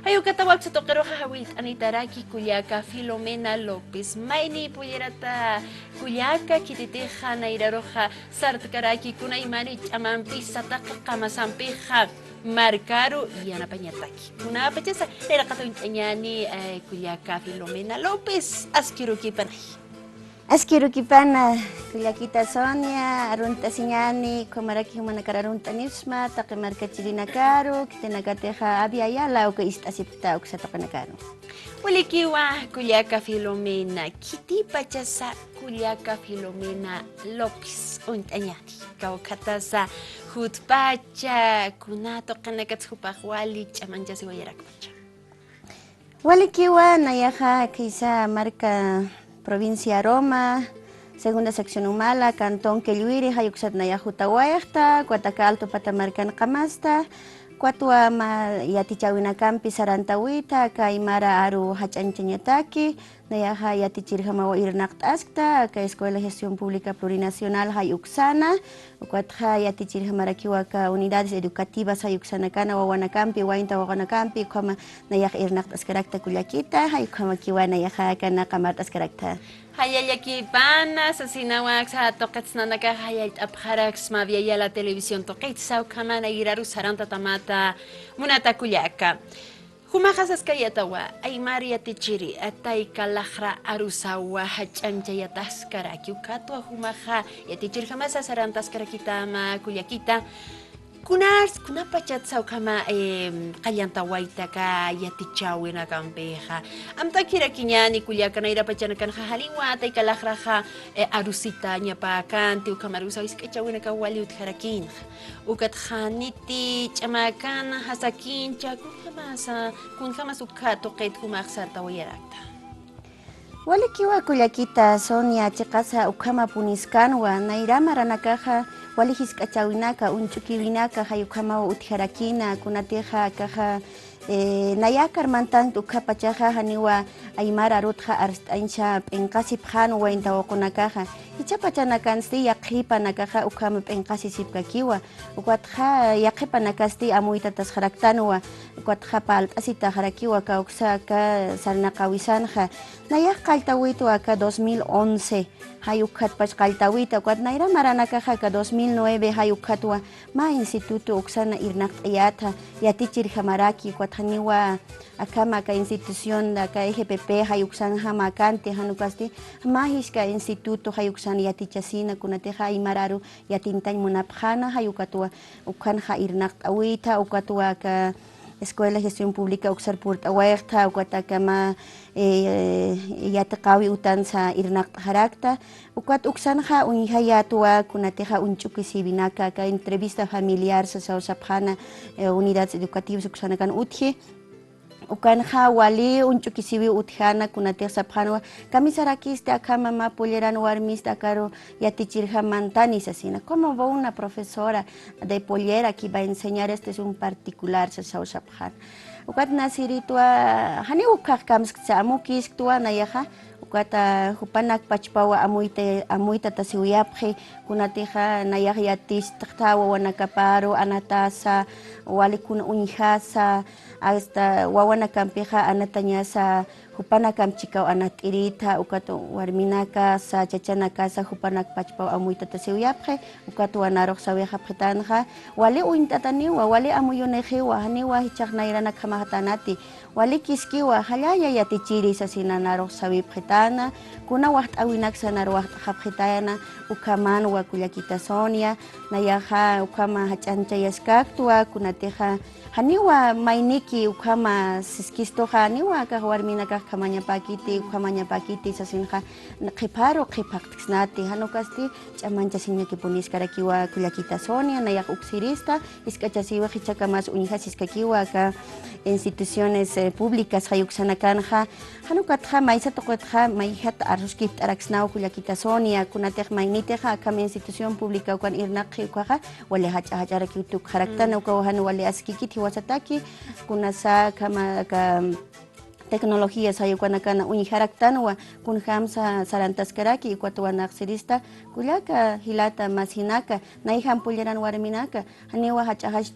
Hayukatawag sa tokero hahawit anitaraki kulyaka Filomena López. Maini puyerata kulyaka kititeja nairaroja sartkaraki kuna imani chamampi sataka kamasampeja marcaro y anapañataki. Kuna pachesa era katoñani kulyaka Filomena López askirukipanay. Askirukipana kullakita Sonia arunta siñani komaraki humanakararunta nisma taqimarka chirinakaru kitenakateja abiayala uka istasipta uksataqanakaru. Walikiwa kulyaka Filomena kiti pachasa kulyaka Filomena López untañani kawkatasa hutpacha kunato qanakats hupaqwali chamanchasi wayarakpacha. Walikiwa nayaja quizá marca provincia Roma, segunda sección Humala, cantón Quelluiri, Hayuxat Nayahutawayachta, Cuataca Alto Patamarcan Camasta, Cuatuama Yatichawinacampi Sarantawita, Caimara Aru Hachanchañataki, Nayaha Yatichirjamawa Irnact Askta, Acá Escuela de Gestión Pública Plurinacional Hayuxana, Cuatja Yatichirjamarakiwaka Unidades Educativas Hayuxanacana, Wawanacampi, Wainta Wawanacampi, Kama Nayah Irnact Ascarakta Kulyakita, Hayukamakiwa Nayaha Kana Kamart Ascarakta. Hayayakipana sasinawax sa tokats na nakahayay aparax mabiyaya la televisión tokait sa kamana iraru saranta tamata munata kulyaka. Humakasas kayatawa ay Maria Tichiri atay kalahra arusawa hachanchayatas karaki ukatwa humaka yatichir jamasa sarantas karakitama kulyakita. Kuna pachat sa kama kalyantawaita ka yatichawin na kampeha. Amta kirakinya ni kulyaka na irapachan kan haliwa tay kalakraha arusita niya pa kan tiu kamarusa is kachawin na kawali ut harakin. Ukat khaniti chamakan hasakin cha kun hamas ukato kait kumaksar tawayarakta. Walikiwa kulyakita Sonia chikasa ukama puniskanwa na irama ranakaja walihis kachawinaka unchukiwinaka hayukama utjarakina kunateja kaja nayakar mantan ukapachaja haniwa aymara rutja arstancha penkasi phano wainta wakunakaja ichapachana kansti yakhipa nakaja ukama penkasi sipkakiwa ukatja yakhipa nakasti amuita tasjaraktanwa ukatja paltasita jarakiwa kauksa ka sarnaqawisanja nayak kaltawito aka 2011 hayukat pach kaltawita kwat naira maranakaja ka 2009 hayukatwa ma instituto uksana irnak ayata yatichir jamaraki kwat haniwa akama ka institución ka EGPP hayuksan hamakante hanukasti mahiska instituto hayuksan yatichasina kunateja aymararu yatintañ munapjana hayukatwa ukanja irnak awita ukatwa ka Escuela de Gestión Pública Uxar Purta Huerta, Ucatakama, Yatakawi Utanza Irnak Harakta, Ucat Uxanja, Unihayatua, Kunateja Unchukisibinaka, entrevista familiar, Sausapjana, Unidades Educativas Uxanakan Utje, Ukanja wali unchukisibi utjana kunateja sapjanwa kamisarakiste akama ma polleran warmista caro yatichirja mantanis asina. ¿Cómo va una profesora de pollera que va a enseñar? Este es un particular se sapjan. Ukat nasiritua hani ukak kamsksa amukis tua nayaja ukata hupanak pachpawa amuita tasiuyapje kunateja nayayatis taktawa wanakaparo anatasa wali kuna unijasa hasta wawana kampeja anataña sa hupana kamchikaw anatirita ukato warminaka sa chachanaka sa hupanak pachpaw amuita tasiuyapje ukato anarok sa weja pjetanja wali uintataniwa wali amuyunejewa haniwa hichaknairana kamahatanati wali kiskiwa halaya yatichiri sa sinanarok sa wipjetana kuna waht awinak sa narwaht hapjetana ukaman wa kulyakita Sonia nayaja ukama hachanchayaskaktua kunateja haniwa mainiki ukama siskistoja haniwa kahwarmina kamanya pakiti sa sinja qiparo qipaqtisnati hanukasti chamancha siñaki puniskarakiwa kulyakita Sonia nayak uksirista iskachasiwa hichakamas unijas iskakiwa ka instituciones públicas hayuksanakanja hanukatja maisa toqotja maihat arruskit araksnao kulyakita Sonia kunatej mainiteja kama institución pública ukan irnaqi ukaja wale hacharaki utuk haraktana ukawahan wale askikiti wasataki kunasa kama ka tecnologías hayukanakana uniharaktanwa kunhamsa sarantaskaraki ikwatuwanaqsirista kullaka hilata masinaka naihan pullaran warminaka haniwa hach'ahash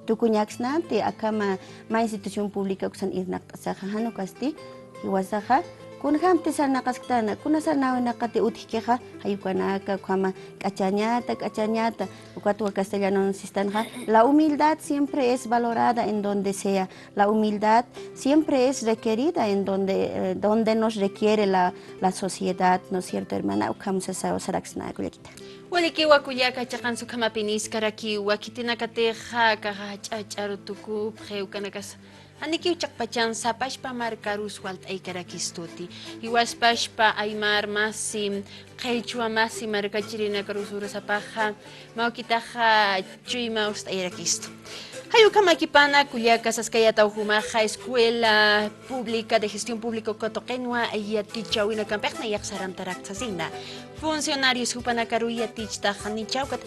tukuñaksnanti akama ma institución pública uksan irnaqt'asaqa hanukasti hiwasaqa kunhamti sarnaqaskatana kunasarnawinaqati utijkiqa hayukanaka kama k'achañata ukwatuwa castellano sistanja la humildad siempre es valorada en donde sea la humildad siempre es requerida en donde nos requiere la sociedad, ¿no es cierto, hermana? Ukamsasao saraksna kullakita. Walikiwa kuyaka chaqansu kamapiniskaraki kitinakateqa kahach'ach'arutuku pqewkanakas Anikiw chakpachan sapashpa markarus walt'aykarakistuti iwaspashpa aymar masi qhechua masi markachirina karusurasapaqqa mawkitaqa chuyma ust'ayrakistu hayukamakipana kuyaka saskayata uhumaqa escuela pública de gestión pública kotoqenwa ayatichawina kampaqna yaqsarantaraqsasina funcionarios hupanakaru yatichtaqa nichawkat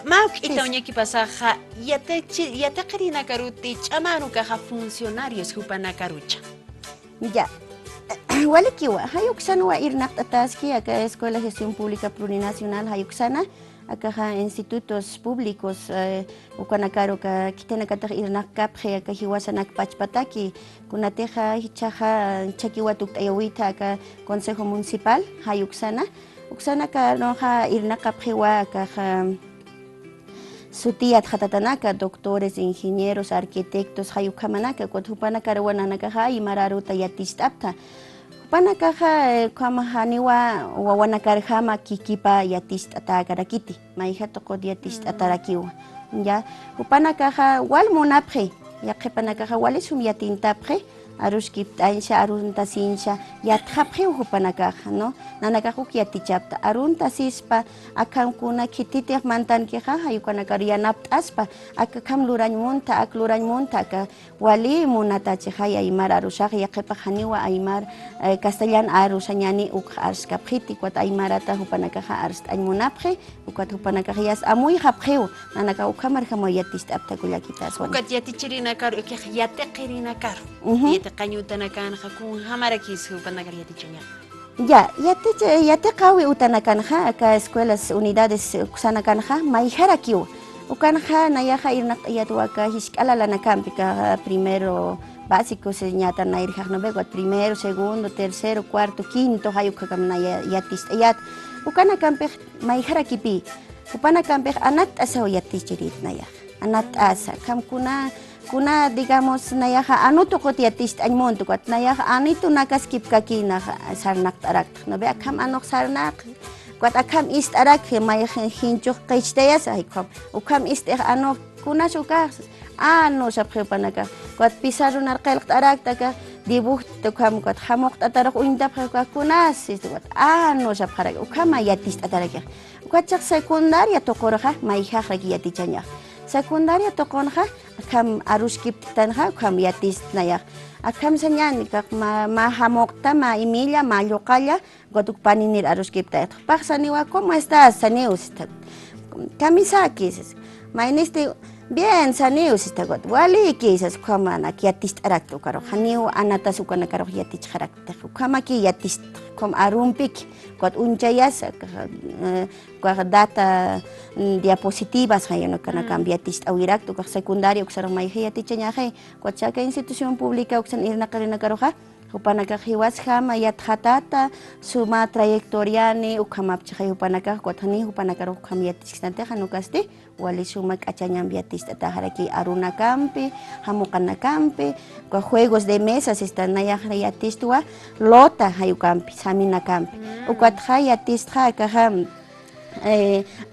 Mauk itawniyaki pasaja yataqarina karuti ch'amanukaqa funcionarios hupanakarucha. Ya. Walikiwa hayuksana irnaqt'ataski acá Escuela de Gestión Pública Plurinacional hayuksana acá institutos públicos ukanakaru ka kitenakataq irnaqkapqi acá hiwasanak pachpataki kunateja hichaja chakiwatuk ayawita acá Consejo Municipal hayuksana uksana ka noja irnaqkapqiwa acá Sutiyat hatatanaka, doctores, ingenieros, arquitectos, hayukamanaka, kutupanaka rawananaka imararuta yatistapta. Hupanaka kamahaniwa wawanakarhama kikipa yatistatarakiti, maihatoqo yatistatarakiwa. Ya, hupanaka walmunapre, yaqipanaka walisum yatintapre. Aruskiptansha aruntasincha yatqapqi uhupanakaqa no nanakaquk yatichapta aruntasispa akankuna kititiq mantankiqa hayukanakaru yanapt'aspa aka kam lurañmunta ak lurañmunta aka wali munatachiq hay aymar arushaq yaqipaq haniwa aymar castellano arushañani uk arskapqiti kuat aymarata hupanakaqa arst'añmunapqi ukat hupanakaqa yas amuy hapqiw nanaka ukhamar hamo yatist'apta kullakitas ukat yatichirinakaru ikiq yatiqirinakaru Cañutanakanja con Jamarakis Hupanagariatichuña. Ya, yate utanakanja, acá escuelas, unidades Uxanakanja, Maijarakiu. Ukanja, Nayaja Irnayatuaka, Hiskalanakampica, primero básico, señata Nairjanobeguat, primero, segundo, tercero, cuarto, quinto, Hayukakamna Yatistayat. Ukanakampe, Maijarakipi. Upanakampe, Anat Asao Yatichirit Naya. Anat Asa, Kuna digamos nayaha anuto kotiatist aymonto kot nayaha anito nakaskip kakina sarnak tarak no be akam anok sarnak kot akam ist arak may hinchok kaistayas ay kom ukam ist anok kuna sukas ano sa prepanaka kot pisaro narkel tarak taka dibuh to kam kot hamok tarak uinda kunas ist kot ano sa parak ukam ayatist atarak kot sak sekundaria to korha may hahagi yatichanya Secundaria tokonja, akam aruskiptanja, akam yatis nayak. Akam sanyan, kak mahamokta, ma Emilia, ma Yokaya, gotuk paninir aruskipta. Paksaniwa, ¿cómo estás, Saneus? Kamisakis. Mainiste, bien, Saneus, got. Wali kisas, kamana, yatis arakto, karo. Haniu anatasukana, karo yatis harakta. Kamaki yatis, kom arumpik. Kuat unchayas kuat data diapositivas hay no kana cambiatis awirak tu secundario kusarang may hayati chanyahe kuat sa institución pública uksan irna karina karoha upanakahiwas hama yat hatata suma trayectoriani ukamapchay upanakah kuat hani upanakaro kamiatis nante hanukasti wali suma kachanyam biatis taharaki aruna campi hamukana campi kuat juegos de mesas están nayahayatis tua lota hayu campi samina campi ukat hayatis kaham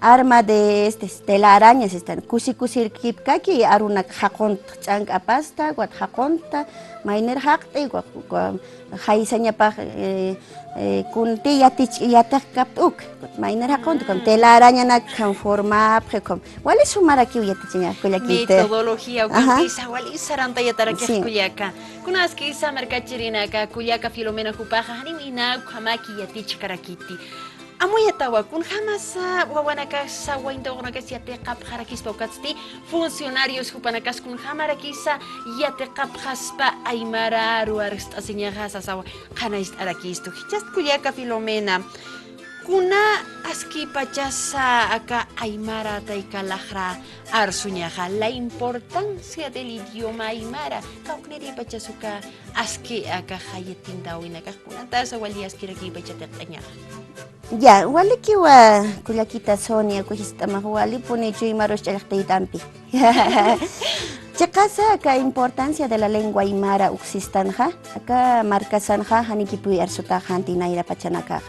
arma de telarañas están kusir kipkaki aruna hakont chang apasta guat hakonta mainer hakte guat haisanya pa kunti yatak kaptuk mainer hakont com telaraña na conforma precom wali sumara ki yatichnya kullakita metodología ukisa wali saranta yataraki kullaka kunas kisa merkachirina ka kullaka filomena kupaja hanimina kamaki yatich karakiti Amuyatawa kun jamás wawanakas sa waindogonakas yateqap harakispa ukatsti funcionarios hupanakas kun hamarakisa yateqap haspa aymara ruarist asiñajas asawa qanais arakisto just kuyaka Filomena kuna aski pachasa aka aymara taikalahra arsuñaja la importancia del idioma aymara kaukneri pachasuka aski aka hayetindawinaka kunatasa wali aski raki pachateqañaja. Ya, wali kiwa kulakita Sonia kuhistama wali pone chui maros chalaqtaytampi. Chakasa ka importancia de la lengua aymara uksistanja, aka markasanja hanikipuy arsuta hanti naira pachanaka.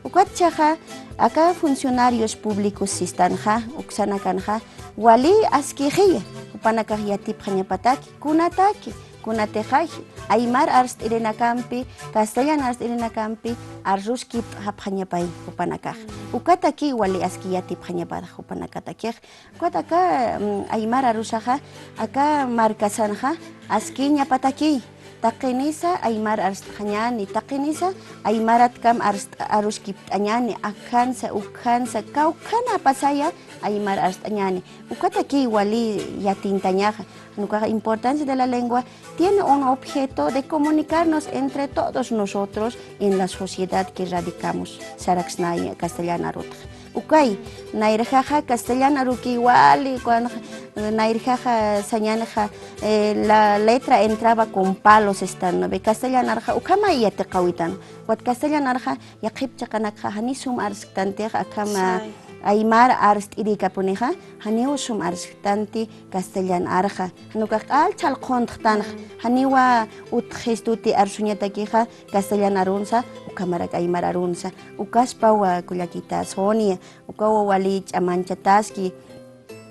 Ukatchaja aka funcionarios públicos sistanja uksanakanja wali askijiya upanakaj yatip pataki kunataki kunatejaj aymar arst irenakampi castellano arst irenakampi arruskip hapjañapay upanakaj ukataki wali aski yatip hañapada upanakatakej ukataka aymar arushaja aka markasanja aski ñapataki Takinisa aymar arst hañani, takinisa aymarat kam aruskip añani, akansa, ukansa, kaukana pasaya aymar arst añani. Ukataki wali yatintañaja. La importancia de la lengua tiene un objeto de comunicarnos entre todos nosotros en la sociedad que radicamos. Saraxnaya castellana rota. Ukay, nairjaja castellana ruki igual cuando nairjaja sañanaja la letra entraba con palos están be castellana arja ukama ya te kawitan wat castellana arja ya qipchaqanakha hanisum arsktanteja akama aymar arst irika puneja haniusum arsktanti castellana arja hanuka alchal qonttan haniwa utjistuti arsuñatakiha castellana arunsa ukamarak aymar arunsa ukaspa wa kulakita Sonia ukawa wali ch'amanchataski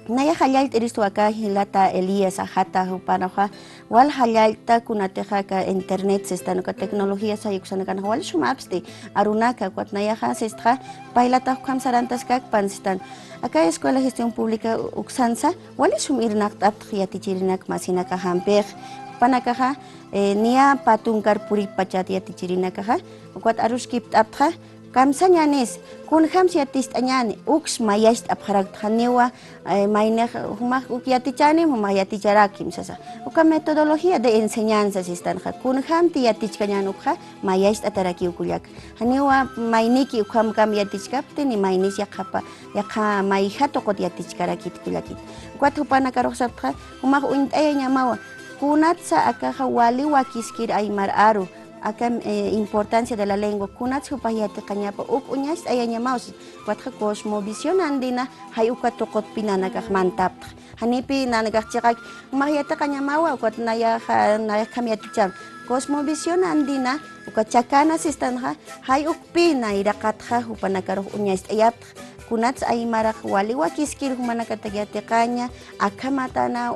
Naya halalt eristo acá hilata Elías ajata hupanaja wal halalta kunateja ka internet sistano ka tecnología sa yuksana kan wal shumapsti arunaka kwat naya sestra pailata kam sarantas kak panstan acá escuela gestión pública uksansa wal shumirnak taptiyati chirinak masina ka hamper panakaja nia patungar puri pachati tichirinakaja kwat aruskip taptha Kamsañanes, kun hamsiatist añani, ux mayast abharak hanewa, maynek humak ukiatichani, humayaticharakim sasa. Uka metodología de enseñanza sistanja, kun hamti yatichkañan ukha, mayast ataraki ukuyak. Hanewa mayniki ukam kam yatichkapte ni maynis yakapa, yakha mayhato kot yatichkarakit kulakit. Ukat hupana karosapha, humak uintaya ñamawa, kunatsa akaja wali wakiskir aymar aru. Acá importancia de la lengua kunats hupayate kañapa uñas ayañamaus watja cosmovisión andina hay uka tokot pinanakaj mantapta hanipi nanakaj chakak mahiyata kañamawa ukat naya kamiaticham cosmovisión andina uka chakana sistanja hay ukpi nairakatja hupanakaruj uñas ayapta kunats aymarak wali wakiskir humanakatagyate kaña akamatana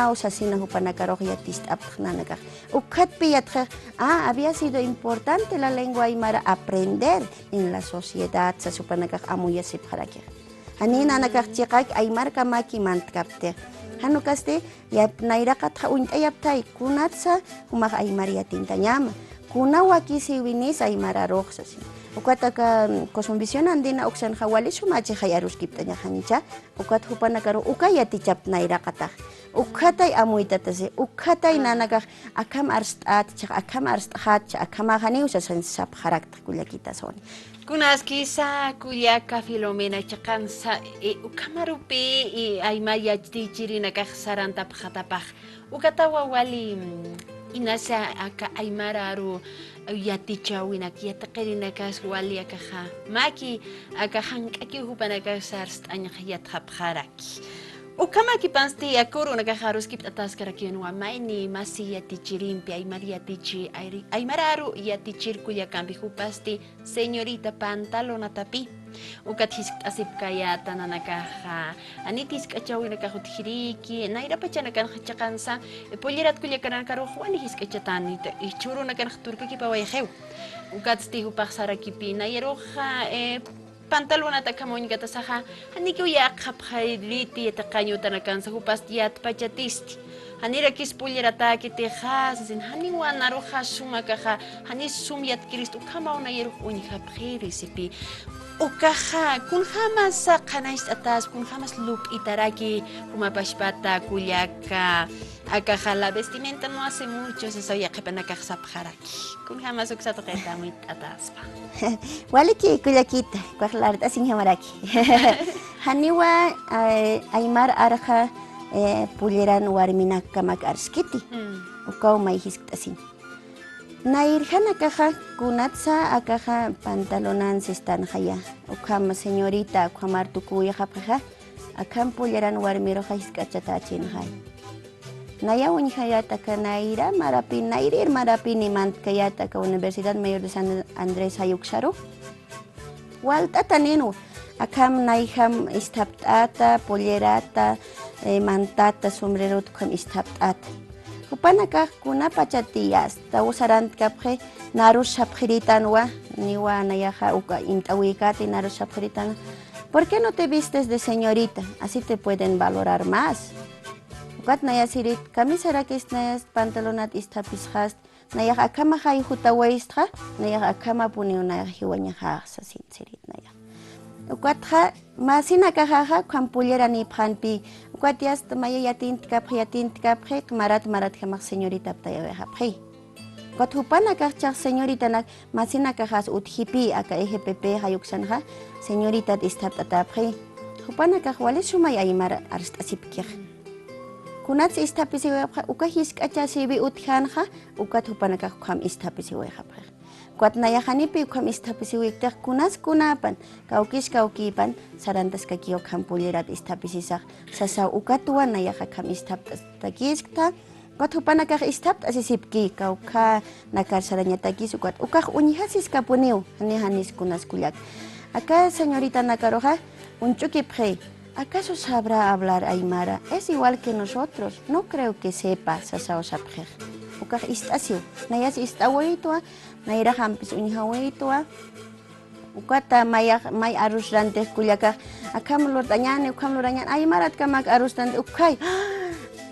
usasina hupanakaruj yatist apnanakaj ukatpi yatja había sido importante la lengua aymara aprender en la sociedad sa supanakaj amuya sipharakej hanina nakaj chikak aymar kamaki mantkapte hanukaste yap nairakatja untayaptay kunatsa humak aymar yatintañama kuna wakisiwinis aymara roqsasi ukataka cosmovisión andina uksan hawali sumachi hayaruskiptaña hancha ukat hupanakaru ukayatichap nairakataj ukhatay amuytatasi ukhatay nanakaj akam arstat akam arsthat akamahani usasan sapharakta kulakita Sonia Kunaskisa kuyaka Filomena chakansa ukamarupi aymar yatichirinakaj saranta phatapaj ukatawa wali inasa aka aymar aru yatichawinak yataqirinakas wali akaja maki akajank'aki hupanakas arst'añaj yatqapjaraki ukamaki pansti akuru nakajaruskip ataskarakinuwa mayni masi yatichirimpi aymar yatichi aymar aru yatichir kuyakampi hupasti señorita pantalonatapi ukat hisk'asipkayata nanakaja anitis k'achawinakajut jiriki nayrapachanakan chakansa pollerat kullakanakaruj wani hisk'achatanita ichurunakanaj turkakipa wayjew ukatsti hupaq sarakipi nayaruja pantalonata kamoñgata saja haniki uyaqqa phayriti yataqañuta nakansa hupas yatpachatisti hanira kispullerata kitejasa sin hani wanaruja sumakaja hani sumyat kristo kama una yeru uñja phayrisipi ukaja kun jamas qanais atas kun jamas lup itaraki humapashpata kullaka akaja la vestimenta no hace mucho se soy akapanaka sapjaraki kun jamas uksato qeta muy ataspa waliki kullakita kwajlarta sin jamaraki haniwa aymar arja pulleran warminaka makarskiti ukaw mayhisktasin nairjana caja kunatsa akaja pantalonan sistan jaya ukama señorita ukamar tukuya japaja akam pulleran warmiro hiskachata chin hay naya unjayata kanaira marapi nairir marapi ni mantkayata ka Universidad Mayor de San Andrés Hayuksharu walta taninu akam naiham istaptata pollerata mantata sombrero tukam istaptata Kupanaka kuna pachatias tawusaran kapre narus sapjiritanwa niwa nayaja uka intawikati narus sapjiritan. ¿Por qué no te vistes de señorita? Así te pueden valorar más. Ukat nayasirit kamisara kisnes pantalonat istapishast nayaj akama hay hutawaistra nayaj akama puni una hiwañaja sasin sirit nayaj. Ukatja masina kajaja kampullera ni phanpi ukatias maya yatin tikapre marat jamak señorita ptayaweja pre Kotupana kachak señorita nak masina kajas uthipi aka EGPP hayuksanja señorita istaptata pre Hupana kajwale sumay aymar arstasipkij kunats istapisiwe ukahis kachasibi uthanja ukat hupana kajkam istapisiwe pre Kuat nayajanipi ukam istapisiwiktaj kunas kunapan kaukipan sarantas kakio kampullerat istapisisaj sasa ukatuan nayaja kam istaptakiskta kuat hupana kaj istaptasisipki kauka nakar sarañatakis ukaj uñijasis kapuniu hanis kunas kullak acá señorita nakaroja unchukipje ¿acaso sabrá hablar aymara? Es igual que nosotros no creo que sepa sasa osapje ukaj istasiu nayas istawitua naira hampis unhawitua ukata may arus rante kullaka akam lortañane ukam lorañan ay marat kamak arus rante ukay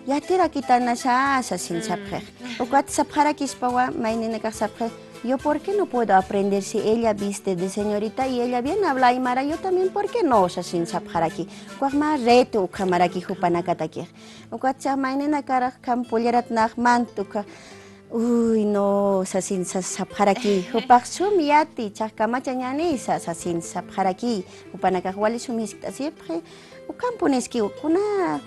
yatira kitana sa sin sapje ukat sapjara kispawa maynina ka sapje yo por qué no puedo aprender si ella viste de señorita y ella bien habla aymara yo también por qué no sin sapjaraki kuajma reto ukamaraki hupanakataki ukat sa maynina kara kam pullerat nagmantuka Uy, no, sasin sapjaraki. Hupak sumiyati, chakamachañani, sasin sapjaraki. Upanakajwali sumisktasipre. Ukampuneski ukuna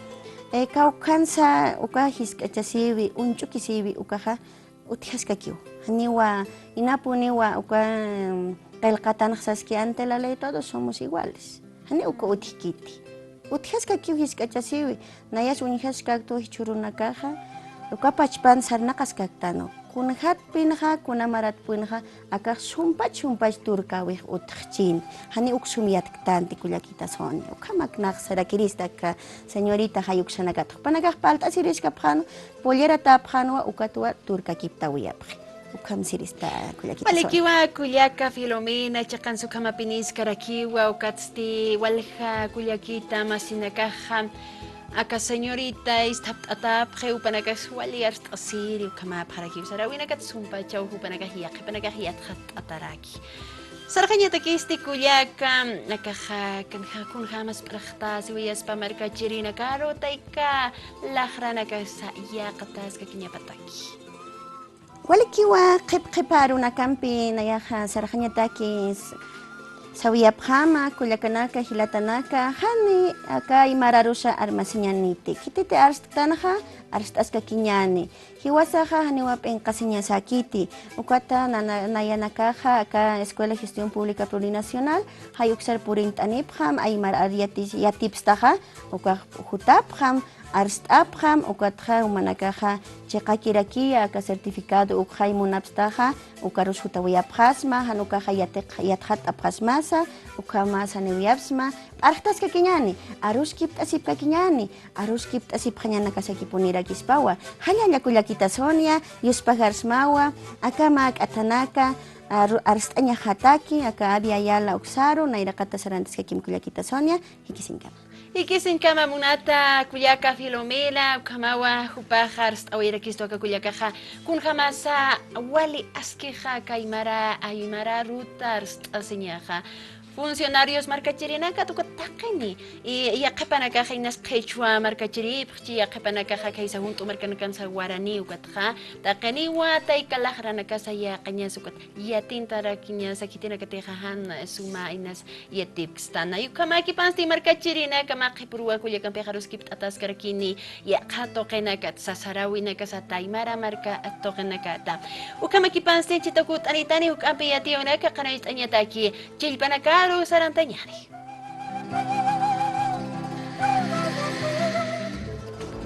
kaukansa ukahiskachasiwi, unchukisiwi ukaja utjaskakiu. Niwa inapuniwa uka pelkatanajsaski ante la ley todos somos iguales. Hani uka utjikiti. Utjaskakiu hiskachasiwi. Nayas unjaskaktu hichurunakaja. Ukapachpan sarnakas kaktano kunhat pinha kunamarat pinha akak sumpach turkawih utchin hani uksumiat tanti kullakita son ukamak naqsarakirista ka señorita hayuksanakat panagak palta siriska phano pollera taphano ukatwa turka kiptawiyap ukam sirista kullakita son Walikiwa kullaka Filomena chakan sukama piniska rakiwa ukatsti walja kullakita masinakaja Acá señorita istaptata preu panakas wali arstasiri kama paraki sarawina kat sumpa chau panakahiya panakahiya ataraki Sarjanyata kisti kullaka nakaja kanja kun jamas prachta siwiyas pamarka chirina karo taika lahrana ka sa yaqtas ka kinyapataki Walikiwa qipqiparuna kampi nayaja sarjanyata kis Sawiyapjama, kullakanaka, hilatanaka, hani aka imararusha armasiñaniti. Kititi arstanaja, arstaska kiñani. Hiwasaja haniwap encasiñasakiti. Ukata nayanakaja aka Escuela de Gestión Pública Plurinacional, hayuksar purintanipjam, aymar yatipstaja, uka jutapjam, arstapjam, ukatja umanakaja, chekakirakia aka certificado ukjay munapstaja, ukarus jutawiyapjasma, hanukaja yatjat apjasmasa, ukamasa newiyapsma, arjtaska kiñani, arus kiptasipka kiñani, arus kiptasipjañanaka sakipunira kispawa, halla llakullakita Sonia, yuspajarsmawa, akamak atanaka, arstaña hataki aka Adi Ayala Uxaro nairakata sarantes que kimkullakita Sonia hikisinkama. Ikisinkama munata kuyaka Filomela ukamawa hupahar awira kisto ka kuyakaha kun hamasa wali askija kaimara aymara rutar asinyaha funcionarios marcachirinaka tukatakini y yaqapanaka hinas quechua marcachiri pchi yaqapanaka kaisa junto markanakan sa guarani ukatha taqani wa taikalahranaka sa yaqanya sukat yatintara kinya sakitina katehan suma inas yatipkstana yukamaki pansti marcachirina kamaqipurwa kuyakan pejaros kipt atas karakini yaqato qenaka sasarawinaka sa taimara marka atoqenaka ta ukamaki pansti chitakut anitani ukampi yationaka qanait anyataki chilpanaka Sarantañari.